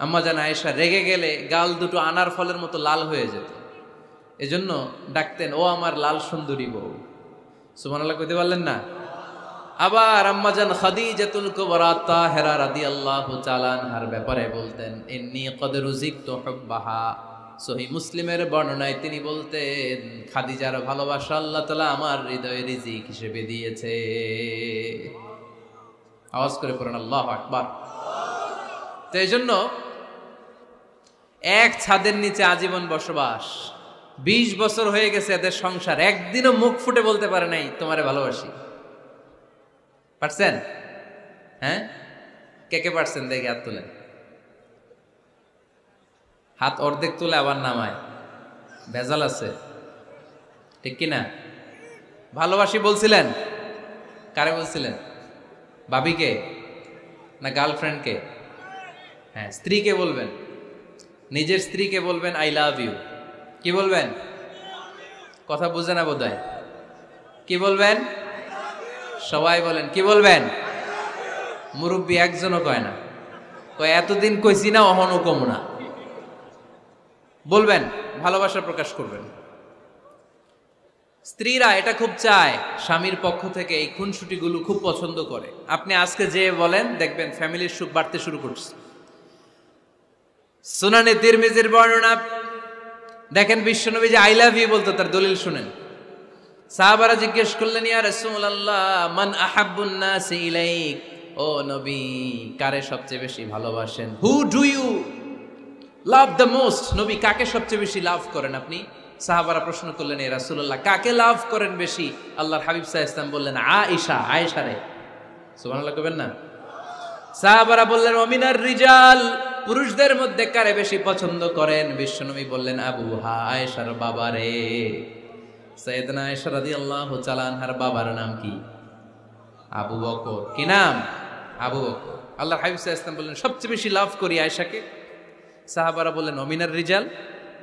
আম্মা জান আয়েশা রেগে গেলে গাল দুটো আনার ফলের মতো লাল হয়ে যেত, এজন্য ডাকতেন ও আমার লাল সুন্দরী বউ। সুবহানাল্লাহ কইতে পারলেন না? আবার আম্মাজান খাদিজাতুল কুবরা তাহেরা রাদিয়াল্লাহু তাআলা আনহার ব্যাপারে বলতেন ইন্নী ক্বাদ রুজিকতু হুব্বাহা। সহিহ মুসলিমের বর্ণনায় তিনি বলতেন খাদিজার ভালোবাসা আল্লাহ তাআলা আমার হৃদয়ে রিজিক হিসেবে দিয়েছে। আওয়াজ করে পড়েন আল্লাহু আকবার। তো এইজন্য এক ছাদের নিচে আজীবন বসবাস, 20 বছর হয়ে গেছে এদের সংসার, একদিনও মুখ ফুটে বলতে পারে নাই তোমারে ভালোবাসি। পারছেন? হ্যাঁ, কে কে পারছেন দেখে হাত তুলেন। হাত অর্ধেক তুলে আবার নামায়, ভেজাল আছে, ঠিক কিনা? ভালোবাসি বলছিলেন? কারে বলছিলেন? ভাবিকে না গার্লফ্রেন্ডকে? হ্যাঁ, স্ত্রীকে বলবেন, নিজের স্ত্রীকে বলবেন আই লাভ ইউ। কি বলবেন? কথা বুঝে না বোধহয়। কি বলবেন? সবাই বলেন কি বলবেন? মুরব্বী একজনও কয় না, কয় এতদিন কইছি না অহনও কম না। বলবেন, ভালোবাসা প্রকাশ করবেন। স্ত্রীরা এটা খুব চায়, স্বামীর পক্ষ থেকে এই খুনসুটিগুলো খুব পছন্দ করে। আপনি আজকে যে বলেন দেখবেন ফ্যামিলির সুখ বাড়তে শুরু করছে। সুনানে তিরমিজির বর্ণনা দেখেন, বিশ্বনবী যে আই লাভ ইউ বলতো তার দলিল শুনেন। সাহাবারা জিজ্ঞেস করলেন ইয়া রাসূলুল্লাহ মান আহাব্বুন নাস ইলাইক, ও নবী কারে সবচেয়ে বেশি ভালোবাসেন? Who do you love the most, নবী কাকে সবচেয়ে বেশি লাভ করেন আপনি? সাহাবারা প্রশ্ন করলেন ইয়া রাসূলুল্লাহ কাকে লাভ করেন বেশি? আল্লাহর হাবিব সাল্লাল্লাহু আলাইহি ওয়াসাল্লাম বললেন আয়েশা, আয়েশারে। সুবহানাল্লাহ কইবেন না? সাহাবারা বললেন ওমিনার রিজাল, পুরুষদের মধ্যে কারে বেশি পছন্দ করেন? বিশ্বনবী বললেন আবুহা, আয়েশার বাবারে। সাইয়েদনা আয়েশা রাদিয়াল্লাহু তাআলা আনহার বাবার নাম কি? আবু বকর। কি নাম? আবু বকর। আল্লাহর হাবিব সাল্লাল্লাহু আলাইহি ওয়াসাল্লাম বললেন সবচেয়ে বেশি লাভ করি আয়েশাকে। সাহাবারা বললেন ওমিনার রিজাল,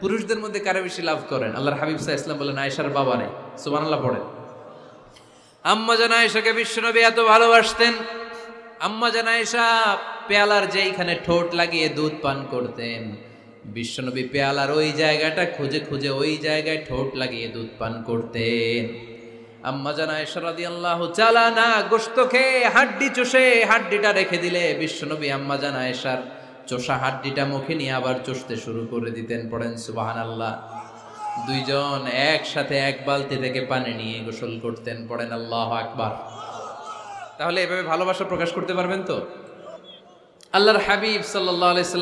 পুরুষদের মধ্যে কারে বেশি লাভ করেন? আল্লাহর হাবিব সাল্লাল্লাহু আলাইহি ওয়াসাল্লাম বললেন আয়েশার বাবারে। সুবহানাল্লাহ পড়েন। আম্মা জান আয়েশাকে বিশ্বনবী এত ভালোবাসতেন, আম্মা জান আয়েশা পেয়ালার যেইখানে ঠোঁট লাগিয়ে দুধ পান করতেন, বিশ্বনবী পেয়ালার ওই জায়গাটা খুঁজে খুঁজে ওই জায়গায় ঠোঁট লাগিয়ে দুধ পান করতেন। আম্মা জান আয়েশা রাদিয়াল্লাহু তাআলা আনহা গোশত খেয়ে হাড্ডি চষে হাড্ডিটা রেখে দিলে বিশ্বনবী আম্মা জান আয়েশার চষা হাড্ডিটা মুখে নিয়ে আবার চষতে শুরু করে দিতেন। পড়েন সুবহানাল্লাহ। দুইজন একসাথে এক বালতি থেকে পানি নিয়ে গোসল করতেন। পড়েন আল্লাহু আকবার। তাহলে এভাবে ভালোবাসা প্রকাশ করতে পারবেন তো? আল্লাহর হাবিব সাল্লাল্লাহু আলাইহি ওয়াসাল্লাম